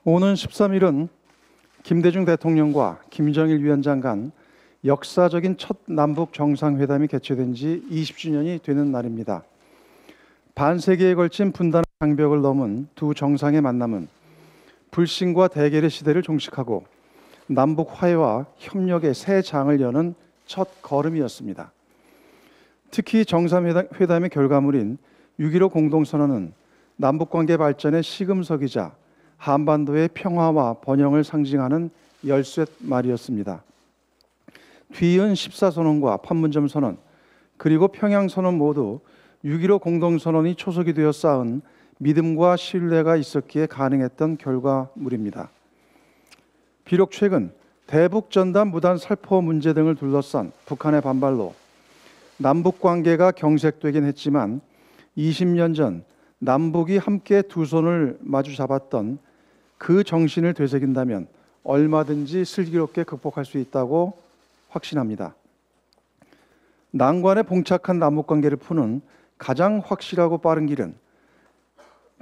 오는 13일은 김대중 대통령과 김정일 위원장 간 역사적인 첫 남북 정상회담이 개최된 지 20주년이 되는 날입니다. 반세기에 걸친 분단의 장벽을 넘은 두 정상의 만남은 불신과 대결의 시대를 종식하고 남북 화해와 협력의 새 장을 여는 첫 걸음이었습니다. 특히 정상회담의 결과물인 6.15 공동선언은 남북관계 발전의 시금석이자 한반도의 평화와 번영을 상징하는 열쇠말이었습니다. 뒤이은 14선언과 판문점 선언, 그리고 평양선언 모두 6.15 공동선언이 초석이 되어 쌓은 믿음과 신뢰가 있었기에 가능했던 결과물입니다. 비록 최근 대북전단 무단 살포 문제 등을 둘러싼 북한의 반발로 남북관계가 경색되긴 했지만 20년 전 남북이 함께 두 손을 마주 잡았던 그 정신을 되새긴다면 얼마든지 슬기롭게 극복할 수 있다고 확신합니다. 난관에 봉착한 남북관계를 푸는 가장 확실하고 빠른 길은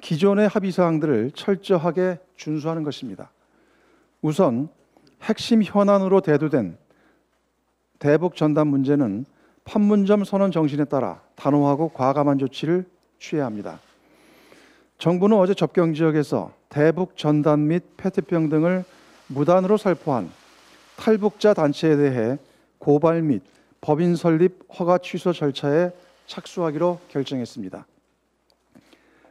기존의 합의사항들을 철저하게 준수하는 것입니다. 우선 핵심 현안으로 대두된 대북 전단 문제는 판문점 선언 정신에 따라 단호하고 과감한 조치를 취해야 합니다. 정부는 어제 접경 지역에서 대북 전단 및 페트병 등을 무단으로 살포한 탈북자 단체에 대해 고발 및 법인 설립 허가 취소 절차에 착수하기로 결정했습니다.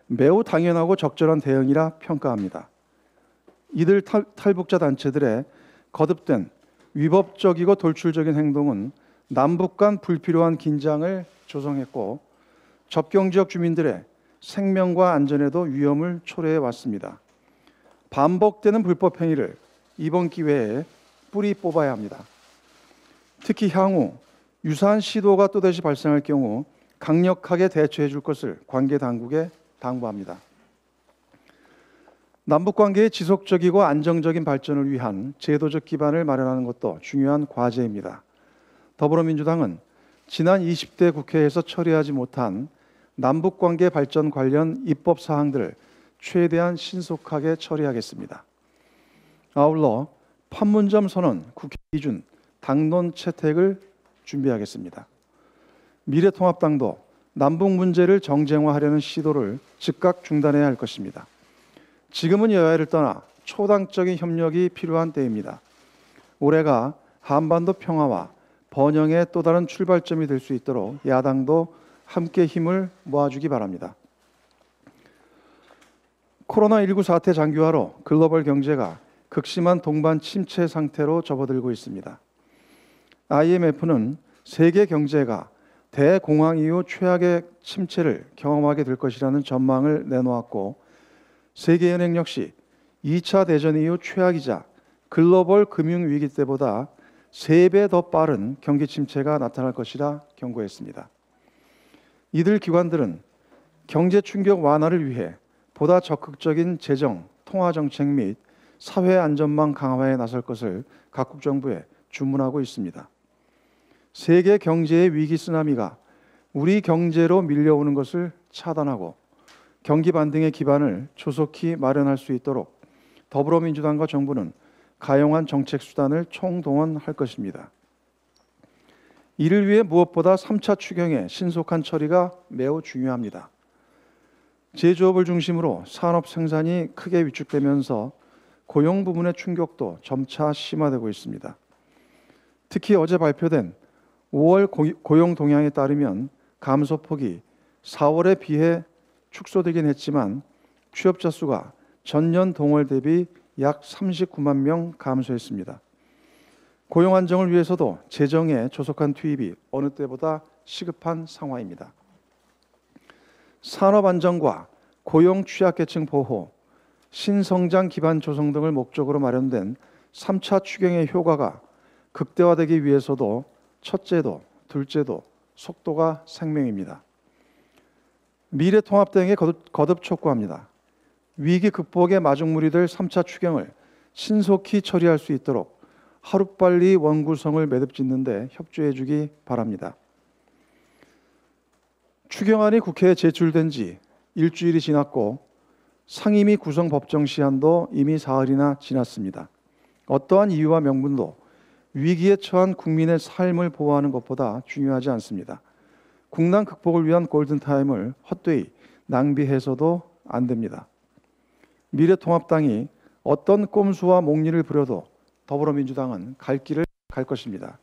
매우 당연하고 적절한 대응이라 평가합니다. 이들 탈북자 단체들의 거듭된 위법적이고 돌출적인 행동은 남북 간 불필요한 긴장을 조성했고 접경 지역 주민들의 생명과 안전에도 위험을 초래해 왔습니다. 반복되는 불법 행위를 이번 기회에 뿌리 뽑아야 합니다. 특히 향후 유사한 시도가 또다시 발생할 경우 강력하게 대처해 줄 것을 관계 당국에 당부합니다. 남북관계의 지속적이고 안정적인 발전을 위한 제도적 기반을 마련하는 것도 중요한 과제입니다. 더불어민주당은 지난 20대 국회에서 처리하지 못한 남북관계 발전 관련 입법 사항들을 최대한 신속하게 처리하겠습니다. 아울러 판문점 선언 국회 기준 당론 채택을 준비하겠습니다. 미래통합당도 남북 문제를 정쟁화하려는 시도를 즉각 중단해야 할 것입니다. 지금은 여야를 떠나 초당적인 협력이 필요한 때입니다. 올해가 한반도 평화와 번영의 또 다른 출발점이 될 수 있도록 야당도 함께 힘을 모아주기 바랍니다. 코로나19 사태 장기화로 글로벌 경제가 극심한 동반 침체 상태로 접어들고 있습니다. IMF는 세계 경제가 대공황 이후 최악의 침체를 경험하게 될 것이라는 전망을 내놓았고 세계은행 역시 2차 대전 이후 최악이자 글로벌 금융위기 때보다 3배 더 빠른 경기 침체가 나타날 것이라 경고했습니다. 이들 기관들은 경제 충격 완화를 위해 보다 적극적인 재정, 통화 정책 및 사회 안전망 강화에 나설 것을 각국 정부에 주문하고 있습니다. 세계 경제의 위기 쓰나미가 우리 경제로 밀려오는 것을 차단하고 경기 반등의 기반을 조속히 마련할 수 있도록 더불어민주당과 정부는 가용한 정책 수단을 총동원할 것입니다. 이를 위해 무엇보다 3차 추경의 신속한 처리가 매우 중요합니다. 제조업을 중심으로 산업 생산이 크게 위축되면서 고용 부문의 충격도 점차 심화되고 있습니다. 특히 어제 발표된 5월 고용 동향에 따르면 감소폭이 4월에 비해 축소되긴 했지만 취업자 수가 전년 동월 대비 약 39만 명 감소했습니다. 고용 안정을 위해서도 재정의 조속한 투입이 어느 때보다 시급한 상황입니다. 산업 안정과 고용 취약계층 보호, 신성장 기반 조성 등을 목적으로 마련된 3차 추경의 효과가 극대화되기 위해서도 첫째도, 둘째도 속도가 생명입니다. 미래통합당에 거듭 촉구합니다. 위기 극복의 마중물이 될 3차 추경을 신속히 처리할 수 있도록 하루빨리 원구성을 매듭짓는 데 협조해 주기 바랍니다. 추경안이 국회에 제출된 지 일주일이 지났고 상임위 구성 법정 시한도 이미 사흘이나 지났습니다. 어떠한 이유와 명분도 위기에 처한 국민의 삶을 보호하는 것보다 중요하지 않습니다. 국난 극복을 위한 골든타임을 헛되이 낭비해서도 안 됩니다. 미래통합당이 어떤 꼼수와 목리를 부려도 더불어민주당은 갈 길을 갈 것입니다.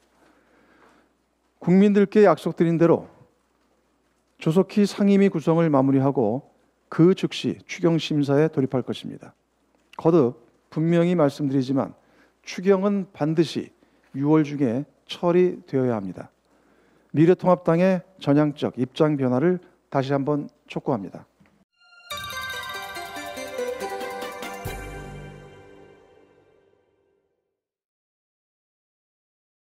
국민들께 약속드린 대로 조속히 상임위 구성을 마무리하고 그 즉시 추경심사에 돌입할 것입니다. 거듭 분명히 말씀드리지만 추경은 반드시 6월 중에 처리되어야 합니다. 미래통합당의 전향적 입장 변화를 다시 한번 촉구합니다.